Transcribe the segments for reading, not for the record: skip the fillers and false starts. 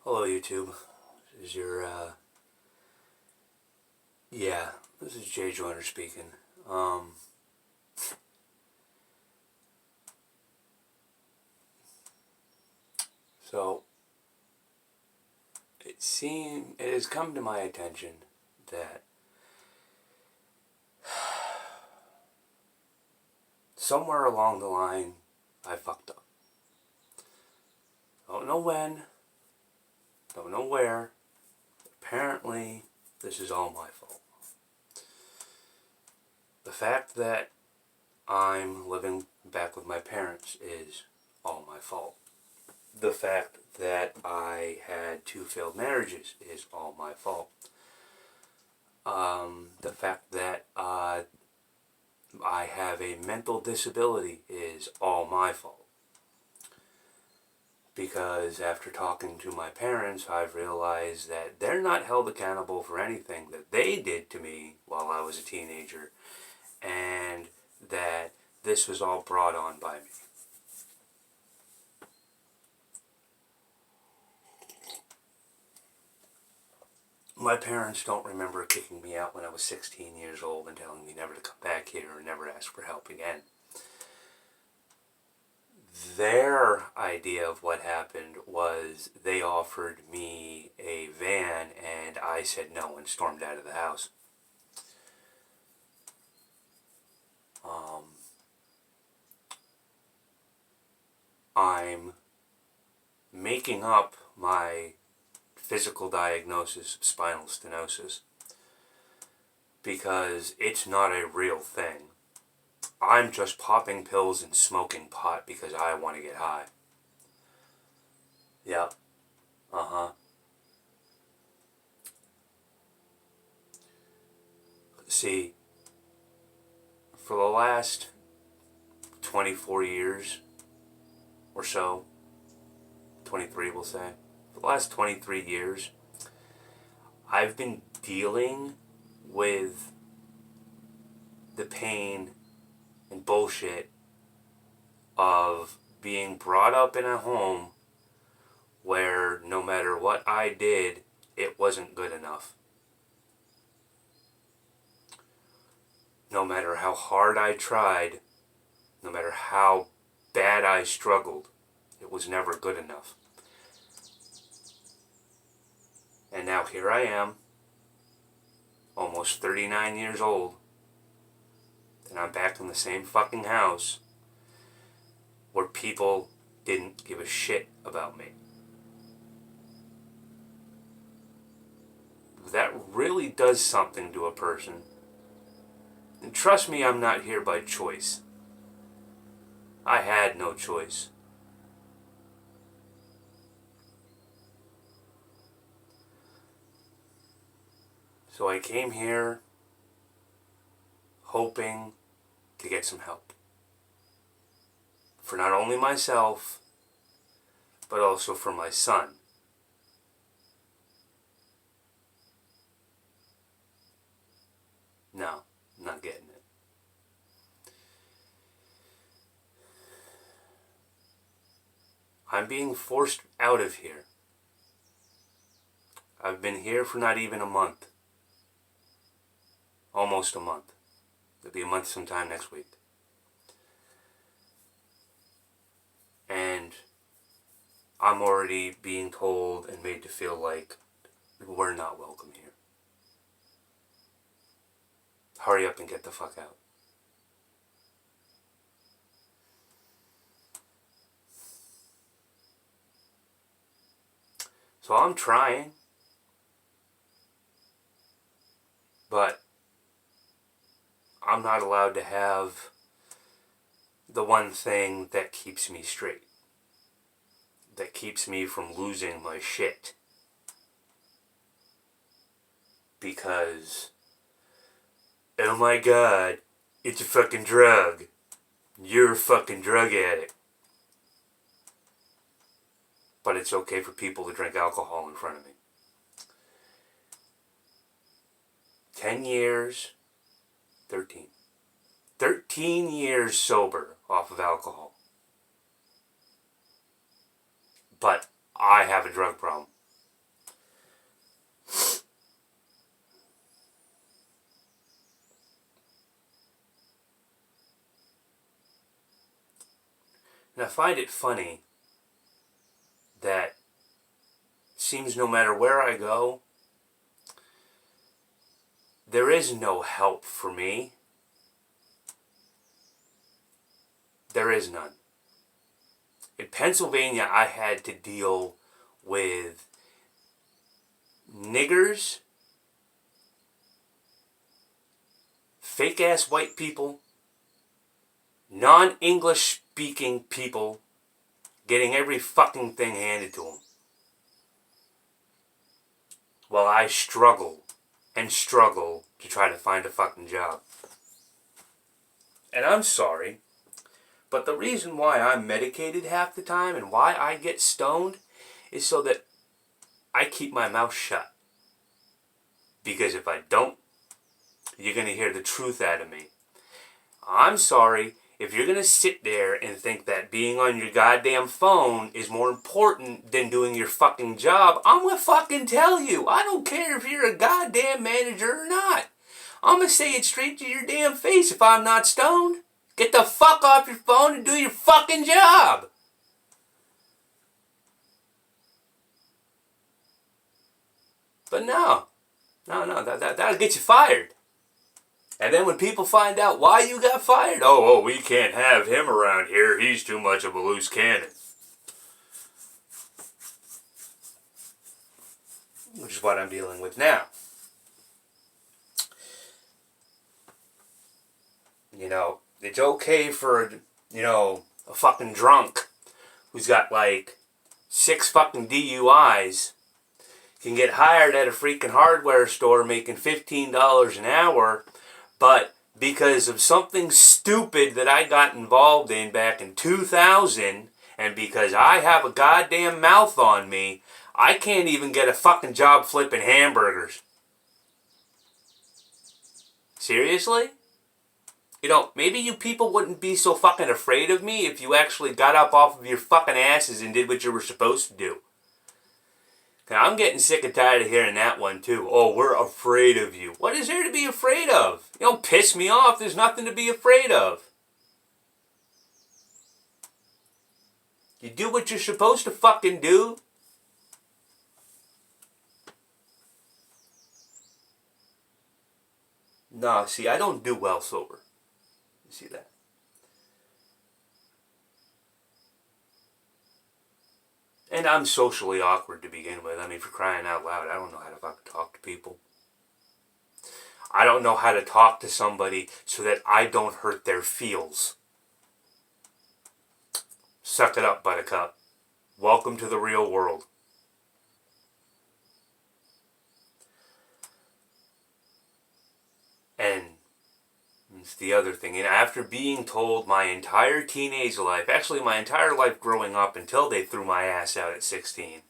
Hello YouTube, this is your, this is Jay Joyner speaking. So, it has come to my attention that somewhere along the line, I fucked up. Don't know when, don't know where. Apparently, this is all my fault. The fact that I'm living back with my parents is all my fault. The fact that I had 2 failed marriages is all my fault. The fact that I have a mental disability is all my fault. Because after talking to my parents, I've realized that they're not held accountable for anything that they did to me while I was a teenager, and that this was all brought on by me. My parents don't remember kicking me out when I was 16 years old and telling me never to come back here or never ask for help again. Their idea of what happened was they offered me a van and I said no and stormed out of the house. I'm making up my physical diagnosis of spinal stenosis because it's not a real thing. I'm just popping pills and smoking pot because I want to get high. Yep. See, for the last 24 years or so, 23 we'll say, for the last 23 years, I've been dealing with the pain and bullshit of being brought up in a home where no matter what I did, it wasn't good enough. No matter how hard I tried, no matter how bad I struggled, it was never good enough. And now here I am, almost 39 years old, and I'm back in the same fucking house where people didn't give a shit about me. That really does something to a person. And trust me, I'm not here by choice. I had no choice. So I came here hoping to get some help. For not only myself, but also for my son. No, I'm not getting it. I'm being forced out of here. I've been here for not even a month. Almost a month. It'll be a month sometime next week. And I'm already being told and made to feel like we're not welcome here. Hurry up and get the fuck out. So I'm trying, but I'm not allowed to have the one thing that keeps me straight, that keeps me from losing my shit. Because, oh my god, it's a fucking drug. You're a fucking drug addict. But it's okay for people to drink alcohol in front of me. 10 years, 13. 13 years sober off of alcohol. But I have a drug problem. And I find it funny that it seems no matter where I go, there is no help for me. There is none. In Pennsylvania, I had to deal with niggers, fake-ass white people, non-English speaking people getting every fucking thing handed to them. While I struggle and struggle to try to find a fucking job. And I'm sorry, but the reason why I'm medicated half the time and why I get stoned is so that I keep my mouth shut. Because if I don't, you're going to hear the truth out of me. I'm sorry if you're going to sit there and think that being on your goddamn phone is more important than doing your fucking job. I'm going to fucking tell you. I don't care if you're a goddamn manager or not. I'm going to say it straight to your damn face if I'm not stoned. Get the fuck off your phone and do your fucking job. But no, that'll get you fired. And then when people find out why you got fired, oh, we can't have him around here. He's too much of a loose cannon. Which is what I'm dealing with now. You know, it's okay for, a fucking drunk who's got like 6 fucking DUIs can get hired at a freaking hardware store making $15 an hour, but because of something stupid that I got involved in back in 2000, and because I have a goddamn mouth on me, I can't even get a fucking job flipping hamburgers. Seriously? Maybe you people wouldn't be so fucking afraid of me if you actually got up off of your fucking asses and did what you were supposed to do. I'm getting sick and tired of hearing that one too. Oh, we're afraid of you. What is there to be afraid of? You don't piss me off. There's nothing to be afraid of. You do what you're supposed to fucking do. No, see, I don't do well sober. You see that? And I'm socially awkward to begin with. I mean, for crying out loud, I don't know how to fucking talk to people. I don't know how to talk to somebody so that I don't hurt their feels. Suck it up, buttercup. Welcome to the real world. And it's the other thing. And after being told my entire teenage life, actually my entire life growing up until they threw my ass out at 16,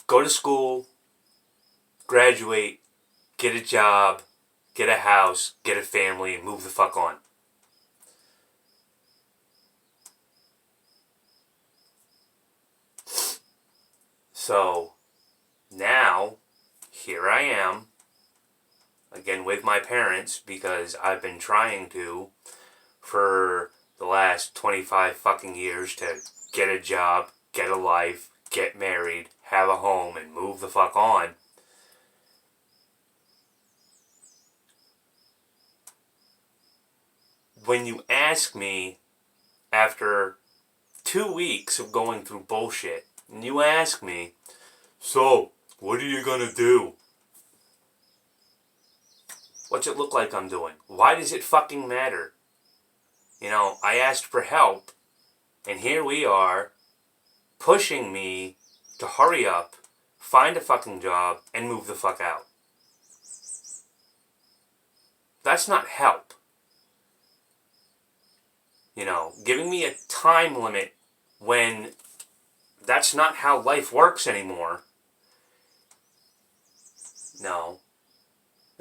go to school, graduate, get a job, get a house, get a family, and move the fuck on. So, now, here I am, again with my parents, because I've been trying to, for the last 25 fucking years, to get a job, get a life, get married, have a home, and move the fuck on. When you ask me, after 2 weeks of going through bullshit, and you ask me, so, what are you gonna do? What's it look like I'm doing? Why does it fucking matter? I asked for help, and here we are, pushing me to hurry up, find a fucking job, and move the fuck out. That's not help. Giving me a time limit when that's not how life works anymore. No.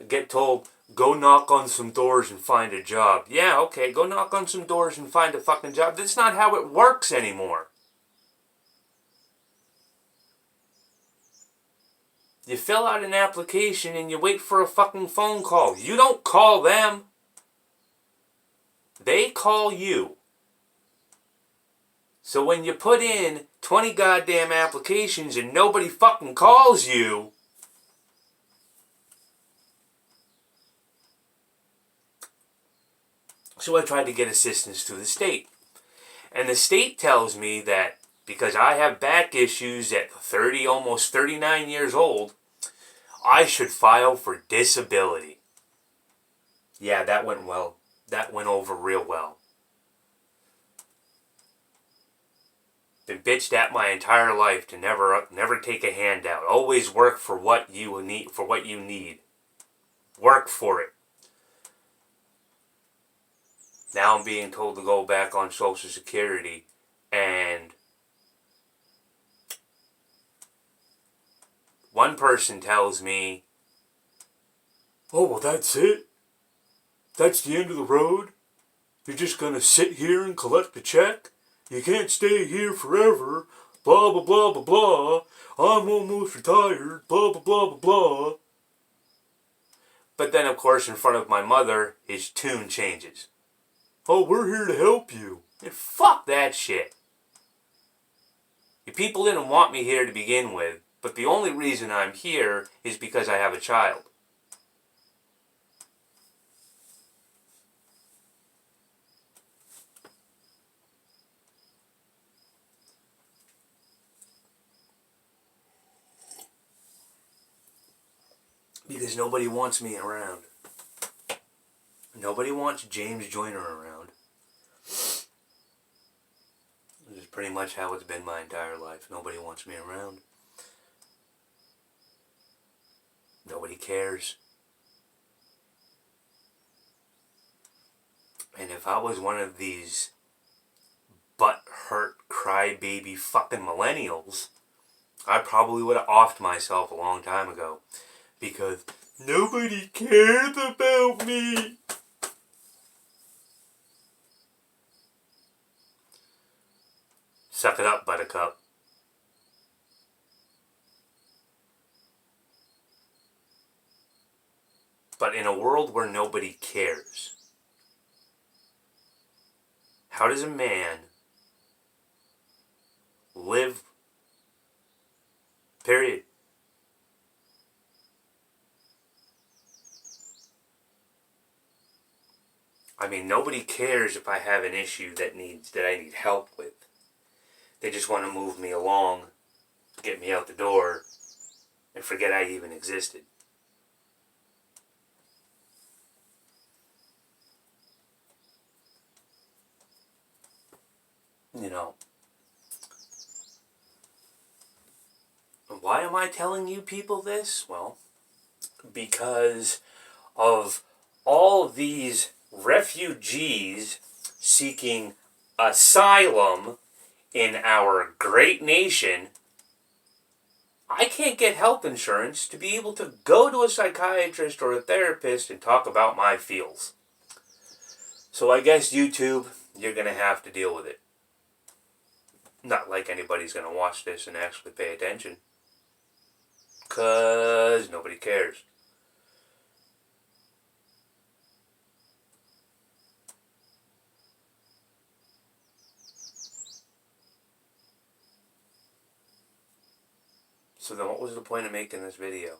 Get told, go knock on some doors and find a job. Yeah, okay, go knock on some doors and find a fucking job. That's not how it works anymore. You fill out an application and you wait for a fucking phone call. You don't call them. They call you. So when you put in 20 goddamn applications and nobody fucking calls you, so I tried to get assistance through the state. And the state tells me that because I have back issues at 30, almost 39 years old, I should file for disability. Yeah, that went well. That went over real well. Been bitched at my entire life to never take a handout. Always work for what you need. Work for it. Now I'm being told to go back on Social Security, and one person tells me, "Oh, well, that's it? That's the end of the road? You're just gonna sit here and collect a check? You can't stay here forever, blah, blah, blah, blah, blah. I'm almost retired, blah, blah, blah, blah, blah." But then, of course, in front of my mother, his tune changes. "Oh, we're here to help you." And fuck that shit. You people didn't want me here to begin with, but the only reason I'm here is because I have a child. Because nobody wants me around. Nobody wants James Joyner around. This is pretty much how it's been my entire life. Nobody wants me around. Nobody cares. And if I was one of these butt-hurt, crybaby fucking millennials, I probably would have offed myself a long time ago. Because nobody cares about me. Suck it up, buttercup. But in a world where nobody cares, how does a man live? Period. I mean, nobody cares if I have an issue that I need help with. They just want to move me along, get me out the door, and forget I even existed. You know. Why am I telling you people this? Well, because of all these refugees seeking asylum in our great nation. I can't get health insurance to be able to go to a psychiatrist or a therapist and talk about my feels. So I guess YouTube, you're going to have to deal with it. Not like anybody's going to watch this and actually pay attention. 'Cause nobody cares. So then what was the point of making this video?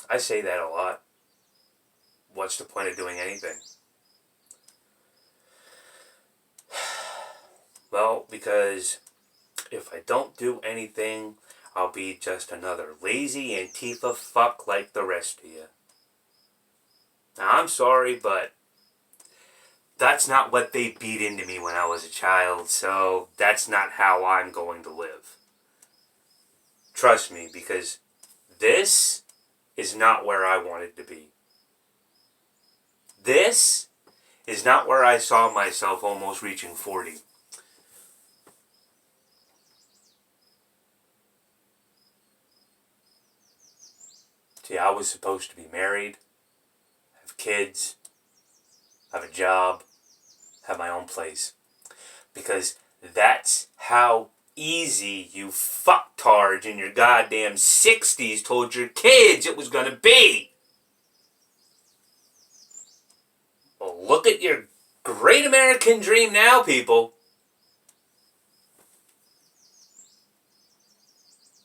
I say that a lot. What's the point of doing anything? Well, because if I don't do anything, I'll be just another lazy Antifa fuck like the rest of you. Now, I'm sorry, but that's not what they beat into me when I was a child, so that's not how I'm going to live. Trust me, because this is not where I wanted to be. This is not where I saw myself almost reaching 40. See, I was supposed to be married, have kids, have a job, have my own place. Because that's how easy you fucktards in your goddamn 60s told your kids it was gonna be. at your great American dream now, people.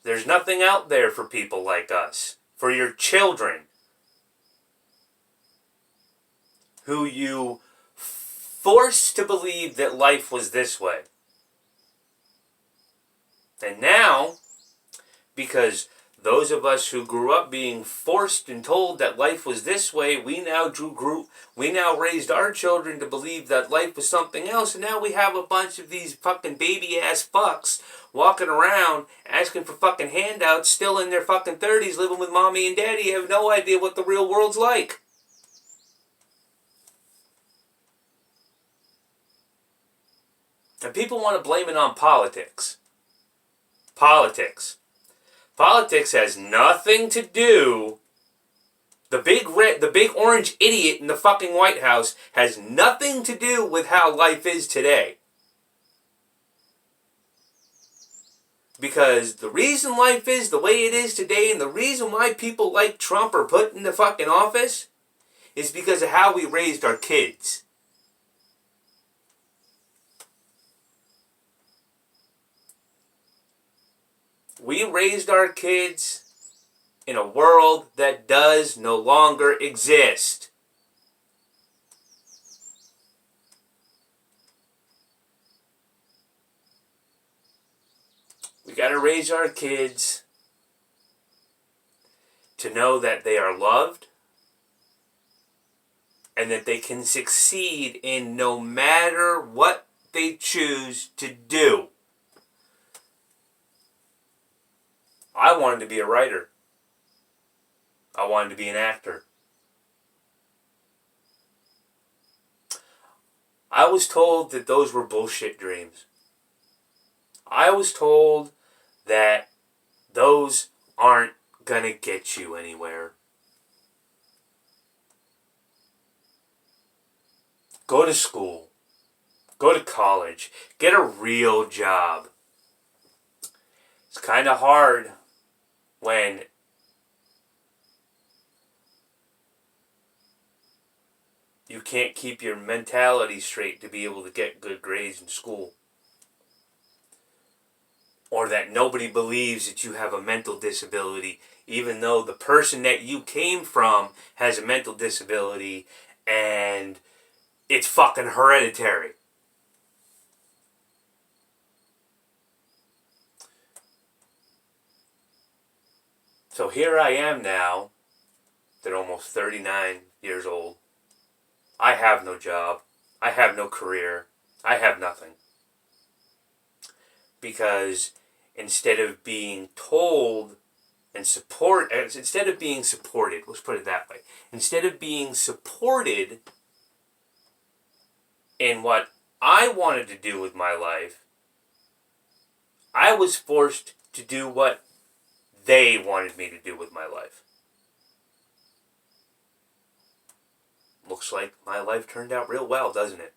There's nothing out there for people like us. For your children. Who you forced to believe that life was this way. And now, because those of us who grew up being forced and told that life was this way, we now raised our children to believe that life was something else, and now we have a bunch of these fucking baby-ass fucks walking around asking for fucking handouts, still in their fucking 30s, living with mommy and daddy, have no idea what the real world's like. And people want to blame it on politics. Politics has nothing to do. The big orange idiot in the fucking White House has nothing to do with how life is today. Because the reason life is the way it is today, and the reason why people like Trump are put in the fucking office, is because of how we raised our kids. We raised our kids in a world that does no longer exist. We got to raise our kids to know that they are loved and that they can succeed in no matter what they choose to do. I wanted to be a writer. I wanted to be an actor. I was told that those were bullshit dreams. I was told that those aren't gonna get you anywhere. Go to school. Go to college. Get a real job. It's kind of hard when you can't keep your mentality straight to be able to get good grades in school. Or that nobody believes that you have a mental disability, even though the person that you came from has a mental disability and it's fucking hereditary. So here I am now, that almost 39 years old. I have no job. I have no career. I have nothing. Because instead of being told and instead of being supported, let's put it that way, instead of being supported in what I wanted to do with my life, I was forced to do what they wanted me to do with my life. Looks like my life turned out real well, doesn't it?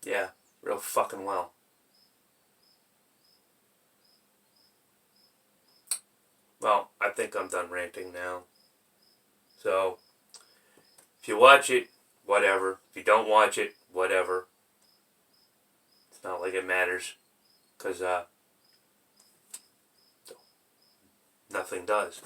Yeah, real fucking well. Well, I think I'm done ranting now. So, if you watch it, whatever. If you don't watch it, whatever. It's not like it matters. Because, nothing does.